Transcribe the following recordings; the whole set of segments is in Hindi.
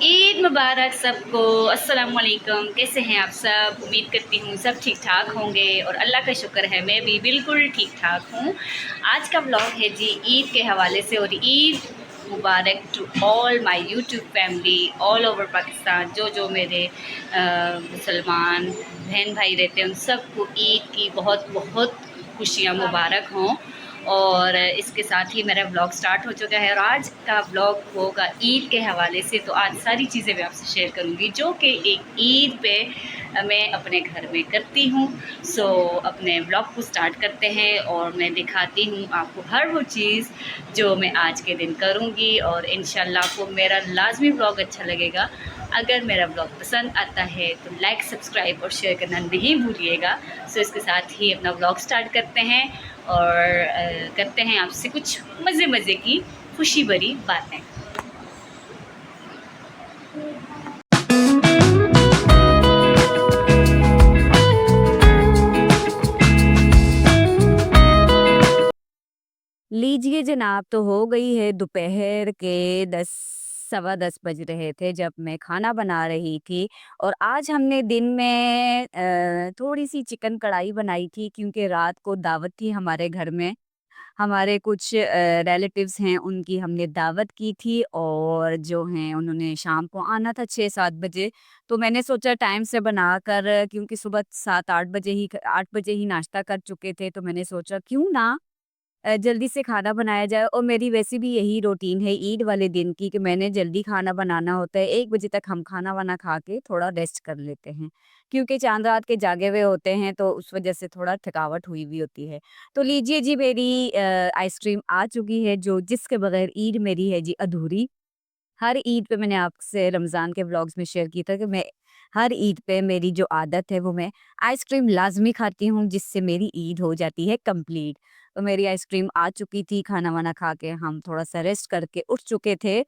ईद मुबारक सबको। अस्सलाम वालेकुम। कैसे हैं आप सब? उम्मीद करती हूँ सब ठीक ठाक होंगे और अल्लाह का शुक्र है मैं भी बिल्कुल ठीक ठाक हूँ। आज का व्लॉग है जी ईद के हवाले से, और Eid Mubarak to all my YouTube family all over Pakistan. जो जो मेरे मुसलमान बहन भाई रहते हैं उन सबको ईद की बहुत बहुत खुशियाँ मुबारक हों। और इसके साथ ही मेरा ब्लॉग स्टार्ट हो चुका है, और आज का ब्लॉग होगा ईद के हवाले से। तो आज सारी चीज़ें मैं आपसे शेयर करूँगी जो कि एक ईद पे मैं अपने घर में करती हूँ। सो अपने ब्लॉग को स्टार्ट करते हैं और मैं दिखाती हूँ आपको हर वो चीज़ जो मैं आज के दिन करूँगी। और इंशाल्लाह आपको मेरा लाजमी ब्लॉग अच्छा लगेगा। अगर मेरा ब्लॉग पसंद आता है तो लाइक सब्सक्राइब और शेयर करना नहीं भूलिएगा। सो इसके साथ ही अपना ब्लॉग स्टार्ट करते हैं और करते हैं आपसे कुछ मज़े मज़े की खुशी भरी बातें। लीजिए जनाब, तो हो गई है दोपहर के 10 सवा 10 बज रहे थे जब मैं खाना बना रही थी। और आज हमने दिन में थोड़ी सी चिकन कढ़ाई बनाई थी क्योंकि रात को दावत थी हमारे घर में। हमारे कुछ रिलेटिव्स हैं, उनकी हमने दावत की थी और जो हैं उन्होंने शाम को आना था 6-7 बजे। तो मैंने सोचा टाइम से बनाकर, क्योंकि सुबह 7-8 बजे ही नाश्ता कर चुके थे, तो मैंने सोचा क्यों ना जल्दी से खाना बनाया जाए। और मेरी वैसे भी यही रूटीन है ईद वाले दिन की कि मैंने जल्दी खाना बनाना होता है। 1 बजे तक हम खाना-वाना खा के थोड़ा रेस्ट कर लेते हैं, क्योंकि चाँद रात के जागे हुए होते हैं तो उस वजह से थोड़ा थकावट हुई हुई होती है। तो लीजिए जी, मेरी आइसक्रीम आ चुकी है, जो जिसके बगैर ईद मेरी है जी अधूरी। हर ईद पे मैंने आपसे रमज़ान के व्लॉग्स में शेयर किया था कि मैं हर ईद पे मेरी जो आदत है वो मैं आइसक्रीम लाज़मी खाती हूँ, जिससे मेरी ईद हो जाती है कंप्लीट। तो मेरी आइसक्रीम आ चुकी थी, खाना-वाना खा के हम थोड़ा-सा रेस्ट करके उठ चुके थे।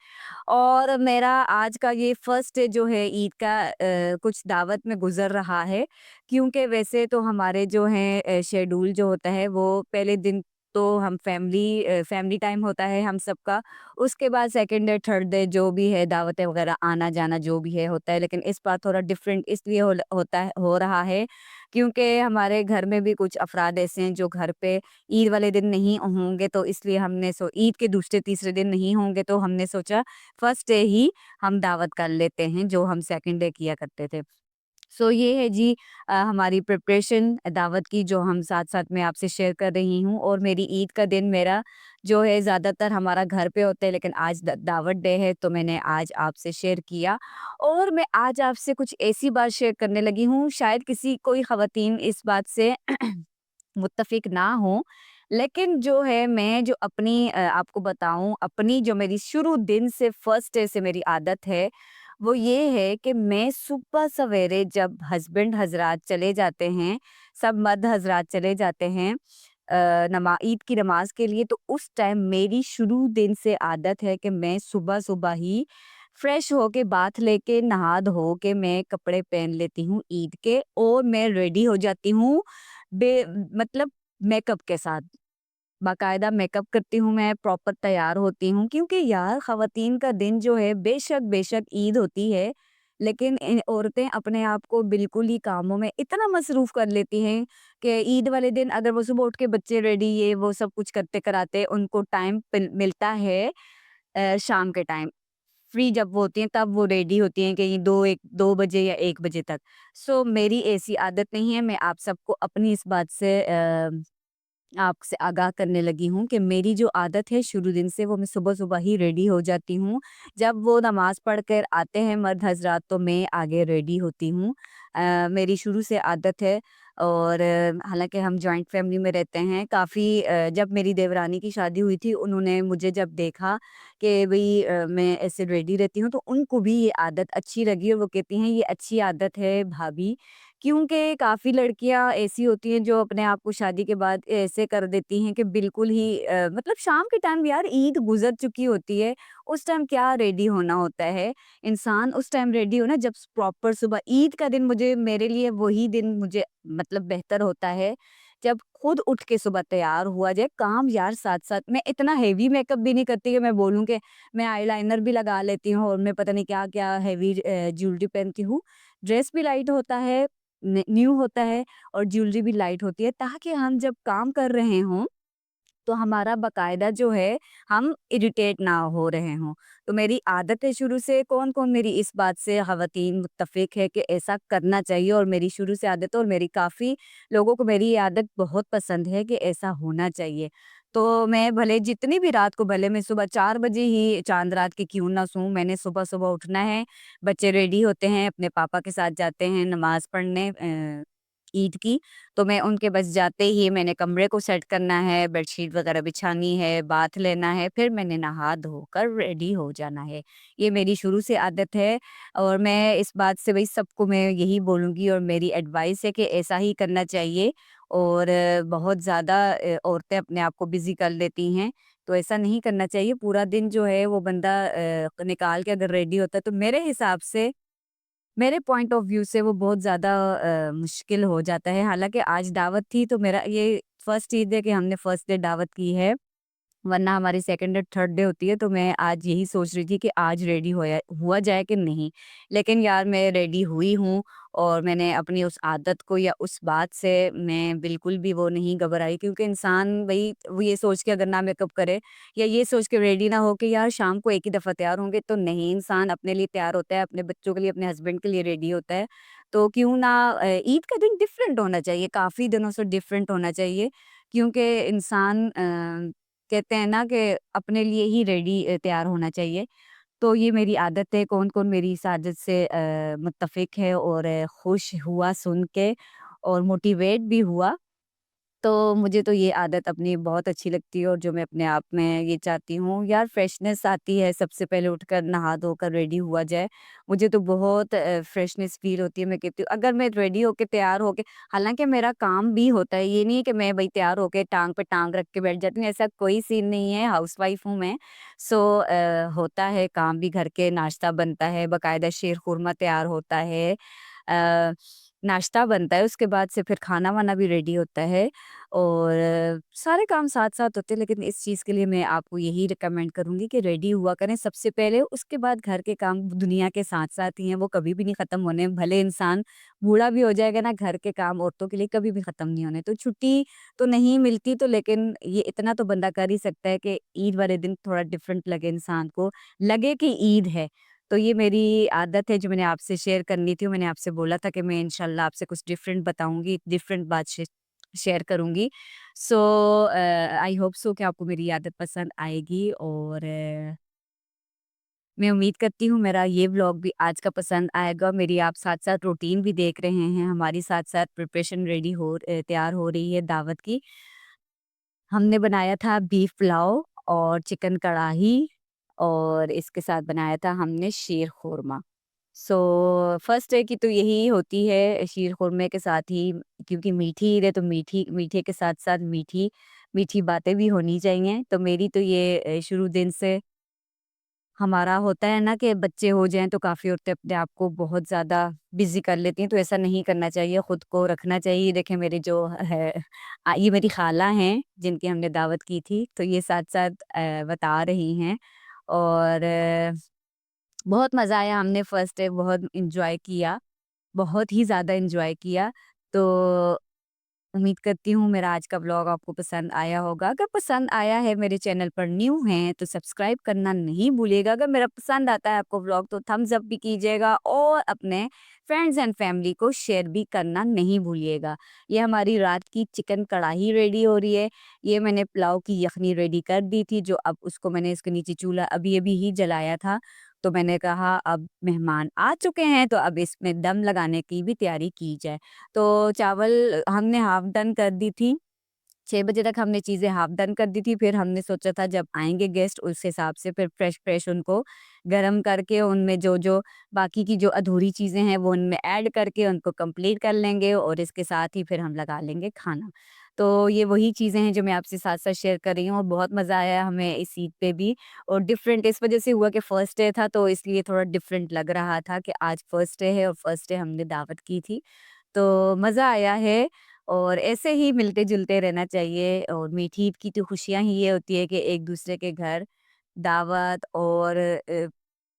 और मेरा आज का ये फर्स्ट जो है ईद का कुछ दावत में गुज़र रहा है, क्योंकि वैसे तो हमारे जो हैं शेड्यूल जो होता है वो पहले दिन तो हम फैमिली टाइम होता है हम सबका। उसके बाद सेकंड डे, थर्ड डे जो भी है दावतें वगैरह आना-जाना जो भी है होता है। लेकिन इस बार थोड़ा डिफरेंट इसलिए हो रहा है क्योंकि हमारे घर में भी कुछ अफ़राद ऐसे हैं जो घर पे ईद वाले दिन नहीं होंगे, तो इसलिए हमने ईद के दूसरे तीसरे दिन नहीं होंगे, तो हमने सोचा फर्स्ट डे ही हम दावत कर लेते हैं, जो हम सेकंड डे किया करते थे। सो ये है जी हमारी प्रिपरेशन दावत की, जो हम साथ-साथ में आपसे शेयर कर रही हूँ। और मेरी ईद का दिन मेरा जो है ज़्यादातर हमारा घर पे होता है, लेकिन आज द दावत डे है तो मैंने आज आपसे शेयर किया। और मैं आज आपसे कुछ ऐसी बात शेयर करने लगी हूँ, शायद किसी कोई ख़वातीन इस बात से मुत्तफ़िक ना हों, लेकिन जो है मैं जो अपनी आपको बताऊँ, अपनी जो मेरी शुरू दिन से फर्स्ट डे से मेरी आदत है, वो ये है कि मैं सुबह सवेरे जब हस्बैंड हज़रात चले जाते हैं, सब मर्द हज़रात चले जाते हैं ईद की नमाज़ के लिए, तो उस टाइम मेरी शुरू दिन से आदत है कि मैं सुबह-सुबह ही फ्रेश होके बाथ लेके नहा धो के मैं कपड़े पहन लेती हूँ ईद के, और मैं रेडी हो जाती हूँ मतलब मेकअप के साथ। बाकायदा मेकअप करती हूँ मैं, प्रॉपर तैयार होती हूँ, क्योंकि यार ख़वातीन का दिन जो है बेशक बेशक ईद होती है, लेकिन औरतें अपने आप को बिल्कुल ही कामों में इतना मसरूफ़ कर लेती हैं कि ईद वाले दिन अगर वो सुबह उठ के बच्चे रेडी ये वो सब कुछ करते कराते उनको टाइम मिलता है शाम के टाइम। फ्री जब वो होती हैं तब वो रेडी होती हैं कहीं 2 बजे या 1 बजे तक। सो मेरी ऐसी आदत नहीं है, मैं आप सबको अपनी इस बात से आपसे आगाह करने लगी हूँ कि मेरी जो आदत है शुरू दिन से, वो मैं सुबह-सुबह ही रेडी हो जाती हूँ। जब वो नमाज़ पढ़ कर आते हैं मर्द हज़रात तो मैं आगे रेडी होती हूँ। मेरी शुरू से आदत है। और हालाँकि हम जॉइंट फैमिली में रहते हैं काफ़ी। जब मेरी देवरानी की शादी हुई थी, उन्होंने मुझे जब देखा कि भई मैं ऐसे रेडी रहती हूँ, तो उनको भी ये आदत अच्छी लगी और वो कहती हैं ये अच्छी आदत है भाभी, क्योंकि काफ़ी लड़कियाँ ऐसी होती हैं जो अपने आप को शादी के बाद ऐसे कर देती हैं कि बिल्कुल ही मतलब शाम के टाइम यार ईद गुज़र चुकी होती है, उस टाइम क्या रेडी होना होता है। इंसान उस टाइम रेडी हो ना जब प्रॉपर सुबह ईद का दिन, मुझे मेरे लिए वही दिन मुझे मतलब बेहतर होता है। जब खुद उठ के सुबह तैयार हुआ जाए, काम यार साथ-साथ मैं इतना हेवी मेकअप भी नहीं करती कि मैं बोलूँ कि मैं आईलाइनर भी लगा लेती हूँ और मैं पता नहीं क्या-क्या हेवी ज्वेलरी पहनती हूँ। ड्रेस भी लाइट होता है, न्यू होता है और ज्वेलरी भी लाइट होती है ताकि हम जब काम कर रहे हों तो हमारा बाकायदा जो है हम इरिटेट ना हो रहे हों। तो मेरी आदत है शुरू से, कौन-कौन मेरी इस बात से ख़वातीन मुत्तफ़िक है कि ऐसा करना चाहिए और मेरी शुरू से आदत है और मेरी काफ़ी लोगों को मेरी ये आदत बहुत पसंद है कि ऐसा होना चाहिए। तो मैं भले जितनी भी रात को भले मैं सुबह 4 बजे ही चाँद रात के क्यों ना सोऊँ, मैंने सुबह-सुबह उठना है, बच्चे रेडी होते हैं, अपने पापा के साथ जाते हैं नमाज़ पढ़ने ईद की। तो मैं उनके बस जाते ही मैंने कमरे को सेट करना है, बेडशीट वगैरह बिछानी है, बाथ लेना है, फिर मैंने नहा धोकर रेडी हो जाना है। ये मेरी शुरू से आदत है और मैं इस बात से भई सबको मैं यही बोलूँगी और मेरी एडवाइस है कि ऐसा ही करना चाहिए और बहुत ज़्यादा औरतें अपने आप को बिज़ी कर लेती हैं, तो ऐसा नहीं करना चाहिए। पूरा दिन जो है वो बंदा निकाल के अगर रेडी होता है तो मेरे हिसाब से मेरे पॉइंट ऑफ व्यू से वो बहुत ज़्यादा मुश्किल हो जाता है। हालाँकि आज दावत थी तो मेरा ये फर्स्ट चीज़ है कि हमने फर्स्ट डे दावत की है। वरना हमारी सेकंड और थर्ड डे होती है तो मैं आज यही सोच रही थी कि आज रेडी होया हुआ जाए कि नहीं। लेकिन यार मैं रेडी हुई हूँ और मैंने अपनी उस आदत को या उस बात से मैं बिल्कुल भी वो नहीं घबराई क्योंकि इंसान भई वो ये सोच के अगर ना मेकअप करे या ये सोच के रेडी ना हो कि यार शाम को एक ही दफ़ा तैयार होंगे तो नहीं, इंसान अपने लिए तैयार होता है, अपने बच्चों के लिए, अपने हस्बैंड के लिए रेडी होता है। तो क्यों ना ईद का दिन डिफरेंट होना चाहिए, काफ़ी दिनों से डिफरेंट होना चाहिए क्योंकि इंसान कहते हैं ना कि अपने लिए ही रेडी तैयार होना चाहिए। तो ये मेरी आदत है, कौन-कौन मेरी इस आदत से मुत्तफ़िक है और खुश हुआ सुन के और मोटिवेट भी हुआ। तो मुझे तो ये आदत अपनी बहुत अच्छी लगती है और जो मैं अपने आप में ये चाहती हूँ यार फ्रेशनेस आती है सबसे पहले उठकर नहा धोकर रेडी हुआ जाए। मुझे तो बहुत फ्रेशनेस फ़ील होती है। मैं कहती हूँ अगर मैं रेडी होके तैयार होके हालाँकि मेरा काम भी होता है, ये नहीं है कि मैं भई तैयार होके टाँग पे टाँग रख के बैठ जाती हूँ, ऐसा कोई सीन नहीं है, हाउसवाइफ़ हूँ मैं। सो होता है काम भी, घर के नाश्ता बनता है, बाकायदा शीर-खुरमा तैयार होता है। अ, नाश्ता बनता है, उसके बाद से फिर खाना-वाना भी रेडी होता है और सारे काम साथ-साथ होते हैं, लेकिन इस चीज़ के लिए मैं आपको यही रिकमेंड करूँगी कि रेडी हुआ करें सबसे पहले, उसके बाद घर के काम दुनिया के साथ-साथ ही हैं, वो कभी भी नहीं ख़त्म होने। भले इंसान बूढ़ा भी हो जाएगा ना, घर के काम औरतों के लिए कभी भी ख़त्म नहीं होने। तो छुट्टी तो नहीं मिलती तो लेकिन ये इतना तो बंदा कर ही सकता है कि ईद वाले दिन थोड़ा डिफरेंट लगे इंसान को, लगे कि ईद है। तो ये मेरी आदत है जो मैंने आपसे शेयर करनी थी। मैंने आपसे बोला था कि मैं इंशाल्लाह आपसे कुछ डिफरेंट बताऊँगी, डिफरेंट बात शेयर करूँगी। सो आई होप सो कि आपको मेरी आदत पसंद आएगी और मैं उम्मीद करती हूँ मेरा ये व्लॉग भी आज का पसंद आएगा। मेरी आप साथ-साथ रूटीन भी देख रहे हैं, हमारी साथ-साथ प्रिपरेशन रेडी तैयार हो रही है दावत की। हमने बनाया था बीफ पुलाव और चिकन कढ़ाई और इसके साथ बनाया था हमने शीर खुरमा। सो फर्स्ट डे की तो यही होती है शीर खुरमे के साथ ही क्योंकि मीठी ईद है तो मीठे के साथ-साथ मीठी मीठी बातें भी होनी चाहिए। तो मेरी तो ये शुरू दिन से हमारा होता है ना कि बच्चे हो जाएँ तो काफ़ी औरतें अपने आप को बहुत ज़्यादा बिज़ी कर लेती हैं, तो ऐसा नहीं करना चाहिए, खुद को रखना चाहिए। देखिए मेरे जो है ये मेरी खाला हैं जिनकी हमने दावत की थी, तो ये साथ-साथ बता रही हैं और बहुत मज़ा आया, हमने फर्स्ट डे बहुत एन्जॉय किया, बहुत ही ज़्यादा एन्जॉय किया। तो उम्मीद करती हूँ मेरा आज का व्लॉग आपको पसंद आया होगा। अगर पसंद आया है मेरे चैनल पर न्यू हैं तो सब्सक्राइब करना नहीं भूलिएगा। अगर मेरा पसंद आता है आपको व्लॉग तो थम्स अप भी कीजिएगा और अपने फ्रेंड्स एंड फैमिली को शेयर भी करना नहीं भूलिएगा। ये हमारी रात की चिकन कढ़ाई रेडी हो रही है। ये मैंने पुलाव की यखनी रेडी कर दी थी जो अब उसको मैंने इसके नीचे चूल्हा अभी-अभी ही जलाया था। तो मैंने कहा अब मेहमान आ चुके हैं तो अब इसमें दम लगाने की भी तैयारी की जाए। तो चावल हमने हाफ़ डन कर दी थी, 6 बजे तक हमने चीज़ें हाफ़ डन कर दी थी, फिर हमने सोचा था जब आएँगे गेस्ट उस हिसाब से फिर फ्रेश-फ्रेश उनको गरम करके उनमें जो-जो बाकी की जो अधूरी चीज़ें हैं वो उनमें ऐड करके उनको कंप्लीट कर लेंगे और इसके साथ ही फिर हम लगा लेंगे खाना। तो ये वही चीज़ें हैं जो मैं आपसे साथ-साथ शेयर कर रही हूँ और बहुत मज़ा आया हमें इस ईद पे भी और डिफरेंट इस वज़ह से हुआ कि फर्स्ट डे था तो इसलिए थोड़ा डिफरेंट लग रहा था कि आज फर्स्ट डे है और फर्स्ट डे हमने दावत की थी। तो मज़ा आया है और ऐसे ही मिलते-जुलते रहना चाहिए और मीठी ईद की तो खुशियाँ ही ये होती है कि एक-दूसरे के घर दावत और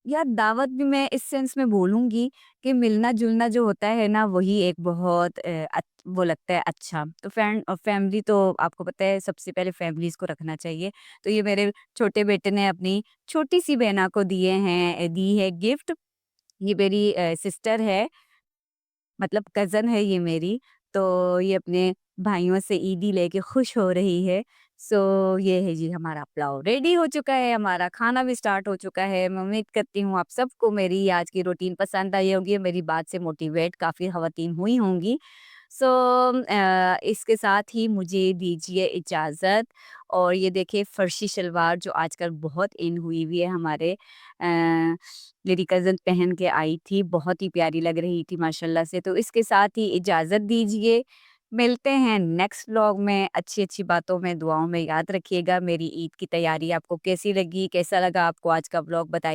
यार दावत भी मैं इस सेंस में बोलूँगी कि मिलना-जुलना जो होता है ना वही एक बहुत वो लगता है अच्छा। तो फैमिली तो आपको पता है सबसे पहले फैमिलीज़ को रखना चाहिए। तो ये मेरे छोटे बेटे ने अपनी छोटी-सी बहना को दी है गिफ्ट। ये मेरी सिस्टर है मतलब कज़न है ये मेरी, तो ये अपने भाइयों से ईदी लेके खुश हो रही है। सो ये है जी हमारा पुलाव रेडी हो चुका है, हमारा खाना भी स्टार्ट हो चुका है। मैं उम्मीद करती हूँ आप सबको मेरी आज की रूटीन पसंद आई होगी, मेरी बात से मोटिवेट काफ़ी ख़वातीन हुई होंगी। सो इसके साथ ही मुझे दीजिए इजाज़त और ये देखिए फ़र्शी शलवार जो आजकल बहुत इन हुई हुई है हमारे मेरी कज़न पहन के आई थी, बहुत ही प्यारी लग रही थी माशाल्लाह से। तो इसके साथ ही इजाज़त दीजिए, मिलते हैं नेक्स्ट व्लॉग में अच्छी-अच्छी बातों में, दुआओं में याद रखिएगा। मेरी ईद की तैयारी आपको कैसी लगी? कैसा लगा आपको आज का व्लॉग बताइए।